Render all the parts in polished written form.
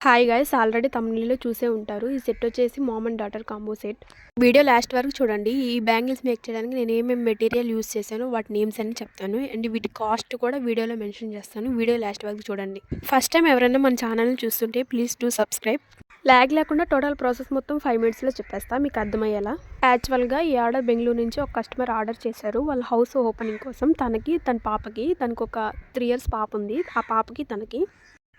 Hi guys, already తమిళ్లో చూసే ఉంటారు. ఈ సెట్ వచ్చేసి mom and daughter combo set. Video last వరకు చూడండి. ఈ బ్యాంగిల్స్ మేక్ చేయడానికి నేను ఏమేమి మెటీరియల్ యూస్ చేశానో వాటి నేమ్స్ అన్ని చెప్తాను. అండ్ వీటి కాస్ట్ కూడా వీడియోలో మెన్షన్ చేస్తాను. వీడియో లాస్ట్ వరకు చూడండి. ఫస్ట్ టైం ఎవరైనా మన ఛానల్ని చూస్తుంటే ప్లీజ్ డూ సబ్స్క్రైబ్. ల్యాగ్ లేకుండా టోటల్ ప్రాసెస్ మొత్తం 5 మినిట్స్లో చెప్పేస్తా మీకు అర్థమయ్యేలా. యాక్చువల్గా ఈ ఆర్డర్ బెంగళూరు నుంచి ఒక కస్టమర్ ఆర్డర్ చేశారు. వాళ్ళ హౌస్ ఓపెనింగ్ కోసం తన పాపకి తనకు ఒక 3 years పాప ఉంది. ఆ పాపకి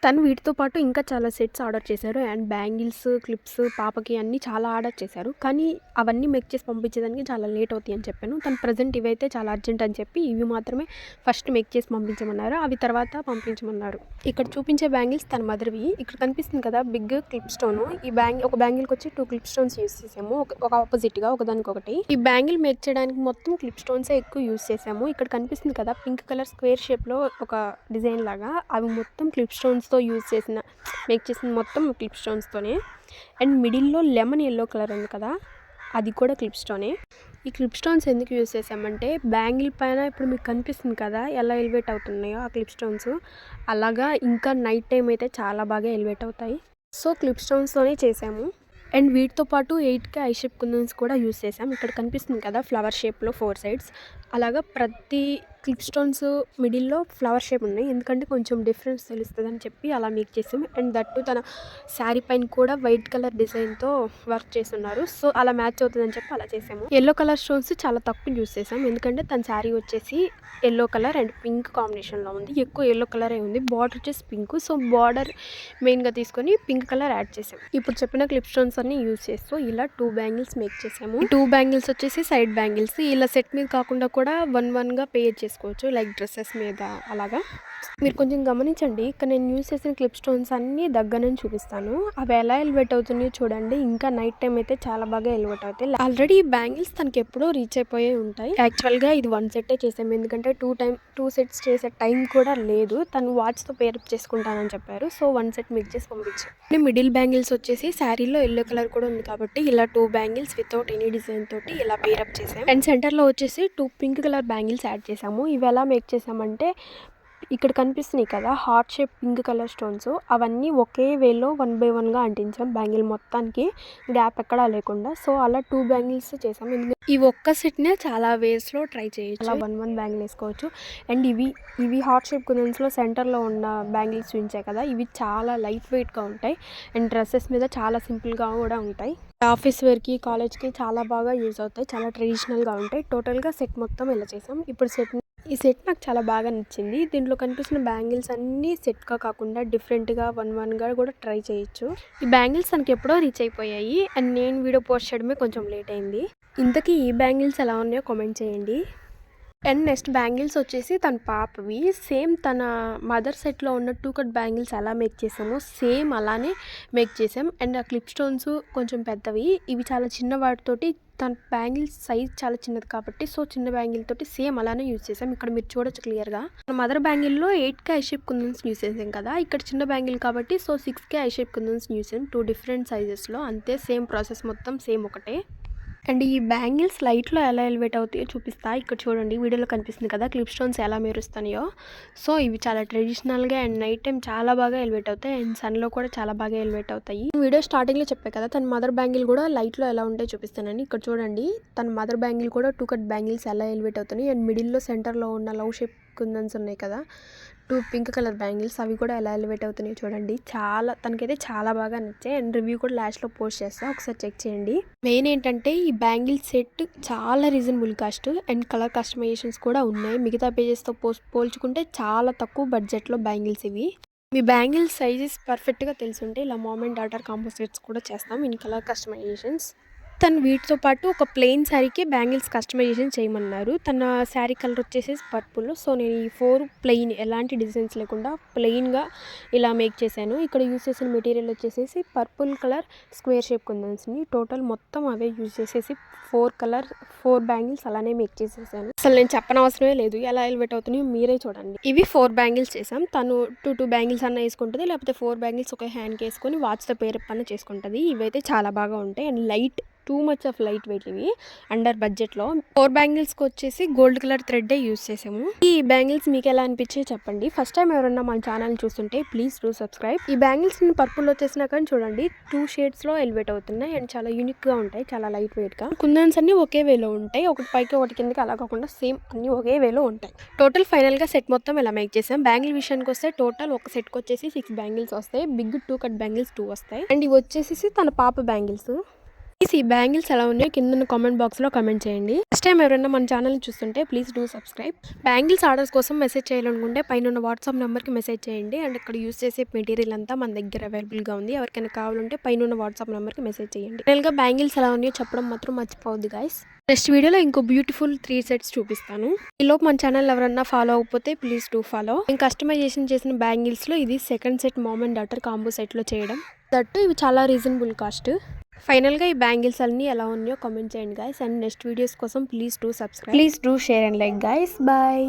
తను వీటితో పాటు ఇంకా చాలా సెట్స్ ఆర్డర్ చేశారు. అండ్ బ్యాంగిల్స్, క్లిప్స్, పాపకి అన్నీ చాలా ఆర్డర్ చేశారు. కానీ అవన్నీ మేక్ చేసి పంపించేదానికి చాలా లేట్ అవుతాయి అని చెప్పాను. తను ప్రజెంట్ ఇవైతే చాలా అర్జెంట్ అని చెప్పి ఇవి మాత్రమే ఫస్ట్ మేక్ చేసి పంపించమన్నారు. అవి తర్వాత పంపించమన్నారు. ఇక్కడ చూపించే బ్యాంగిల్స్ తన మదర్వి. ఇక్కడ కనిపిస్తుంది కదా బిగ్ క్లిప్ స్టోన్. ఒక బ్యాంగిల్కి వచ్చి 2 క్లిప్ స్టోన్స్ యూస్ చేసాము, ఒక ఆపోజిట్గా ఒకదానికొకటి. ఈ బ్యాంగిల్ మేక్ చేయడానికి మొత్తం క్లిప్ స్టోన్సే ఎక్కువ యూస్ చేసాము. ఇక్కడ కనిపిస్తుంది కదా పింక్ కలర్ స్క్వేర్ షేప్లో ఒక డిజైన్ లాగా, అవి మొత్తం క్లిప్ స్టోన్స్ మేక్ చేసిన మొత్తం క్లిప్ స్టోన్స్తోనే. అండ్ మిడిల్లో లెమన్ ఎల్లో కలర్ ఉంది కదా, అది కూడా క్లిప్ స్టోనే. ఈ క్లిప్ స్టోన్స్ ఎందుకు యూజ్ చేసామంటే బ్యాంగిల్ పైన ఇప్పుడు మీకు కనిపిస్తుంది కదా ఎలా ఎలివేట్ అవుతున్నాయో ఆ క్లిప్ స్టోన్స్, అలాగా ఇంకా నైట్ టైం అయితే చాలా బాగా ఎలివేట్ అవుతాయి. సో క్లిప్ స్టోన్స్తోనే చేసాము. అండ్ వీటితో పాటు 8K ఐ షేప్ కుందన్స్ కూడా యూస్ చేసాం. ఇక్కడ కనిపిస్తుంది కదా ఫ్లవర్ షేప్లో 4 sides. అలాగా ప్రతి క్లిప్ స్టోన్స్ మిడిల్లో ఫ్లవర్ షేప్ ఉన్నాయి. ఎందుకంటే కొంచెం డిఫరెన్స్ తెలుస్తుంది అని చెప్పి అలా మేక్ చేసాం. అండ్ దట్టు తన శారీ పైన కూడా వైట్ కలర్ డిజైన్తో వర్క్ చేస్తున్నారు. సో అలా మ్యాచ్ అవుతుందని చెప్పి అలా చేసాము. ఎల్లో కలర్ స్టోన్స్ చాలా తక్కువ యూస్ చేసాం. ఎందుకంటే తన శారీ వచ్చేసి ఎల్లో కలర్ అండ్ పింక్ కాంబినేషన్లో ఉంది. ఎక్కువ ఎల్లో కలరే ఉంది. బార్డర్ వచ్చేసి పింక్. సో బార్డర్ మెయిన్గా తీసుకొని పింక్ కలర్ యాడ్ చేసాం. ఇప్పుడు చెప్పిన క్లిప్ స్టోన్స్ అన్ని యూజ్ చేస్తూ ఇలా 2 బ్యాంగిల్స్ మేక్ చేసాము. 2 బ్యాంగిల్స్ వచ్చేసి సైడ్ బ్యాంగిల్స్. ఇలా సెట్ మీద కాకుండా కూడా 1-1గా పేర్ చేసుకోవచ్చు, లైక్ డ్రెస్సెస్ మీద అలాగా. మీరు కొంచెం గమనించండి. ఇక్కడ నేను యూజ్ చేసిన క్లిప్ స్టోన్స్ అన్నీ దగ్గర నుంచి చూపిస్తాను. అవి ఎలా ఎలివేట్ అవుతున్నాయో చూడండి. ఇంకా నైట్ టైం అయితే చాలా బాగా ఎలివేట్ అవుతాయి. ఆల్రెడీ ఈ బ్యాంగిల్స్ తనకి ఎప్పుడో రీచ్ అయిపోయి ఉంటాయి. యాక్చువల్గా ఇది 1 సెట్టే చేసాము. ఎందుకంటే 2 sets చేసే టైం కూడా లేదు. తను వాచ్తో పేరప్ చేసుకుంటానని చెప్పారు. సో 1 set మేక్ చేసి పంపించాం. మిడిల్ బ్యాంగిల్స్ వచ్చేసి శారీలో ఎల్లో కలర్ కూడా ఉంది కాబట్టి ఇలా 2 బ్యాంగిల్స్ వితౌట్ ఎనీ డిజైన్ తోటి ఇలా పేరప్ చేసాం. అండ్ సెంటర్లో వచ్చేసి 2 పింక్ కలర్ బ్యాంగిల్స్ యాడ్ చేసాము. ఇవి ఎలా మేక్ చేసామంటే ఇక్కడ కనిపిస్తున్నాయి కదా heart shape pink colour stones, అవన్నీ ఒకే వేలో 1 by 1గా అంటించాం బ్యాంగిల్ మొత్తానికి, గ్యాప్ ఎక్కడా లేకుండా. సో అలా 2 బ్యాంగిల్స్ చేసాం. ఈ ఒక్క సెట్నే చాలా వేస్లో ట్రై చేయొచ్చు. అలా 1 బ్యాంగిల్ వేసుకోవచ్చు. అండ్ ఇవి హార్ట్ షేప్ కుందన్స్లో సెంటర్లో ఉన్న బ్యాంగిల్స్ చూపించాయి కదా, ఇవి చాలా లైట్ వెయిట్గా ఉంటాయి. అండ్ డ్రెస్సెస్ మీద చాలా సింపుల్గా కూడా ఉంటాయి. ఆఫీస్ వేర్కి, కాలేజ్కి చాలా బాగా యూజ్ అవుతాయి. చాలా ట్రెడిషనల్గా ఉంటాయి. టోటల్గా సెట్ మొత్తం ఇలా చేసాం. ఇప్పుడు ఈ సెట్ నాకు చాలా బాగా నచ్చింది. దీంట్లో కనిపిస్తున్న బ్యాంగిల్స్ అన్నీ సెట్గా కాకుండా డిఫరెంట్గా 1-1గా కూడా ట్రై చేయొచ్చు. ఈ బ్యాంగిల్స్ తనకి ఎప్పుడో రీచ్ అయిపోయాయి. అండ్ నేను వీడియో పోస్ట్ చేయడమే కొంచెం లేట్ అయింది. ఇంతకీ ఈ బ్యాంగిల్స్ ఎలా ఉన్నాయో కామెంట్ చేయండి. అండ్ నెక్స్ట్ బ్యాంగిల్స్ వచ్చేసి తన పాపవి. సేమ్ తన మదర్ సెట్లో ఉన్న 2 కట్ బ్యాంగిల్స్ ఎలా మేక్ చేసామో సేమ్ అలానే మేక్ చేసాం. అండ్ ఆ క్లిప్ స్టోన్స్ కొంచెం పెద్దవి, ఇవి చాలా చిన్న వాటితోటి తన బ్యాంగిల్స్ సైజ్ చాలా చిన్నది కాబట్టి సో చిన్న బ్యాంగిల్ తోటి సేమ్ అలానే యూజ్ చేసాం. ఇక్కడ మీరు చూడొచ్చు క్లియర్గా. మదర్ బ్యాంగిల్లో 8K eye shape kundans use చేసాం కదా, ఇక్కడ చిన్న బ్యాంగిల్ కాబట్టి so 6K eye shape kundans use చేసాం. 2 డిఫరెంట్ సైజెస్లో. అంతే, సేమ్ ప్రాసెస్ మొత్తం సేమ్ ఒకటే. అండ్ ఈ బ్యాంగిల్స్ లైట్లో ఎలా ఎలివేట్ అవుతాయో చూపిస్తా. ఇక్కడ చూడండి వీడియోలో కనిపిస్తుంది కదా క్లిప్ స్టోన్స్ ఎలా మెరుస్తున్నాయో. సో ఇవి చాలా ట్రెడిషనల్గా అండ్ నైట్ టైం చాలా బాగా ఎలివేట్ అవుతాయి. అండ్ సన్లో కూడా చాలా బాగా ఎలివేట్ అవుతాయి. వీడియో స్టార్టింగ్లో చెప్పే కదా తన మదర్ బ్యాంగిల్ కూడా లైట్లో ఎలా ఉంటాయో చూపిస్తానని. ఇక్కడ చూడండి తన మదర్ బ్యాంగిల్ కూడా 2 కట్ బ్యాంగిల్స్ ఎలా ఎలివేట్ అవుతున్నాయి. అండ్ మిడిల్లో సెంటర్లో ఉన్న లవ్ షేప్ కుందన్స్ ఉన్నాయి కదా 2 పింక్ కలర్ బ్యాంగిల్స్, అవి కూడా ఎలా ఎలివేట్ అవుతున్నాయి చూడండి. తనకైతే చాలా బాగా నచ్చాయి. అండ్ రివ్యూ కూడా లాస్ట్లో పోస్ట్ చేస్తా, ఒకసారి చెక్ చేయండి. మెయిన్ ఏంటంటే ఈ బ్యాంగిల్ సెట్ చాలా reasonable cost and colour customisations కూడా ఉన్నాయి. మిగతా పేజెస్తో పోల్చుకుంటే చాలా తక్కువ బడ్జెట్లో బ్యాంగిల్స్ ఇవి. మీ బ్యాంగిల్ సైజెస్ పర్ఫెక్ట్గా తెలుసుంటే ఇలా mom and daughter combo sets కూడా చేస్తాం ఇన్ కలర్ కస్టమైజేషన్స్. తను వీటితో పాటు ఒక ప్లెయిన్ శారీకి బ్యాంగిల్స్ కస్టమైజేషన్ చేయమన్నారు. తన శారీ కలర్ వచ్చేసి పర్పుల్. సో నేను ఈ 4 ప్లెయిన్ ఎలాంటి డిజైన్స్ లేకుండా ప్లెయిన్గా ఇలా మేక్ చేశాను. ఇక్కడ యూజ్ చేసిన మెటీరియల్ వచ్చేసి పర్పుల్ కలర్ స్క్వేర్ షేప్ కుందన్స్ని. టోటల్ మొత్తం అవే యూజ్ చేసేసి 4 బ్యాంగిల్స్ అలానే మేక్ చేసేసాను. అసలు నేను చెప్పనవసరమే లేదు, ఎలా ఎలివేట్ అవుతున్నాయో మీరే చూడండి. ఇవి 4 బ్యాంగిల్స్ చేసాం. తను 2 బ్యాంగిల్స్ అన్న వేసుకుంటుంది, లేకపోతే 4 బ్యాంగిల్స్ ఒక హ్యాండ్కి వేసుకొని వాచ్తో పేరప్ అన్న చేసుకుంటుంది. ఇవైతే చాలా బాగా ఉంటాయి and light too much of light weight ఇవి అండర్ బడ్జెట్లో 4 బ్యాంగిల్స్కి వచ్చేసి గోల్డ్ కలర్ థ్రెడ్డే యూస్ చేసాము. ఈ బ్యాంగిల్స్ మీకు ఎలా అనిపించి చెప్పండి. ఫస్ట్ టైం ఎవరన్నా మన ఛానల్ చూస్తుంటే ప్లీజ్ డూ సబ్స్క్రైబ్. ఈ బ్యాంగిల్స్ పర్పుల్లో వచ్చేసినా కానీ చూడండి 2 షేడ్స్లో ఎలివేట్ అవుతున్నాయి అండ్ చాలా యూనిక్గా ఉంటాయి, చాలా లైట్ వెయిట్గా. కుందన్స్ అన్ని ఒకే వేలో ఉంటాయి, ఒకటి పైకి ఒకటి కిందకి అలా కాకుండా సేమ్ అన్ని ఒకే వేలో ఉంటాయి. టోటల్ ఫైనల్గా సెట్ మొత్తం ఇలా మేక్ చేసాం. బ్యాంగిల్ విషయానికి వస్తే టోటల్ ఒక సెట్కి వచ్చేసి 6 బ్యాంగిల్స్ వస్తాయి. బిగ్ 2 కట్ బ్యాంగిల్స్ 2 వస్తాయి అండ్ ఇవి వచ్చేసి తన పాప బ్యాంగిల్స్. ఈ బ్యాంగిల్స్ ఎలా ఉన్నాయో కింద కామెంట్ బాక్స్లో కామెంట్ చేయండి. ఫస్ట్ టైం ఎవరైనా మన ఛానల్ని చూస్తుంటే please do subscribe. Bangles orders కోసం మెసేజ్ చేయాలనుకుంటే పైన ఉన్న వాట్సాప్ నెంబర్కి మెసేజ్ చేయండి అండ్ ఇక్కడ యూస్ చేసే మెటీరియల్ అంతా మన దగ్గర అవైలబుల్గా ఉంది. ఎవరికైనా కావాలంటే పైన ఉన్న వాట్సాప్ నెంబర్కి మెసేజ్ చేయండి. ఫైనల్గా బ్యాంగిల్స్ ఎలా ఉన్నాయో చెప్పడం మాత్రం మర్చిపోవద్దు గైస్. నెక్స్ట్ వీడియోలో ఇంకో బ్యూటిఫుల్ 3 సెట్స్ చూపిస్తాను. ఈలోపు మన ఛానల్ ఎవరన్నా ఫాలో అవ్వకపోతే ప్లీజ్ డూ ఫాలో. నేను కస్టమైజేషన్ చేసిన బ్యాంగిల్స్లో ఇది second set mom and daughter combo సెట్లో చేయడం. దట్టు ఇవి చాలా రీజనబుల్ కాస్ట్. ఫైనల్గా ఈ బ్యాంగిల్స్ అన్నీ ఎలా ఉన్నాయో కామెంట్ చేయండి గైస్ అండ్ నెక్స్ట్ వీడియోస్ కోసం please do subscribe, please do share and like guys. Bye.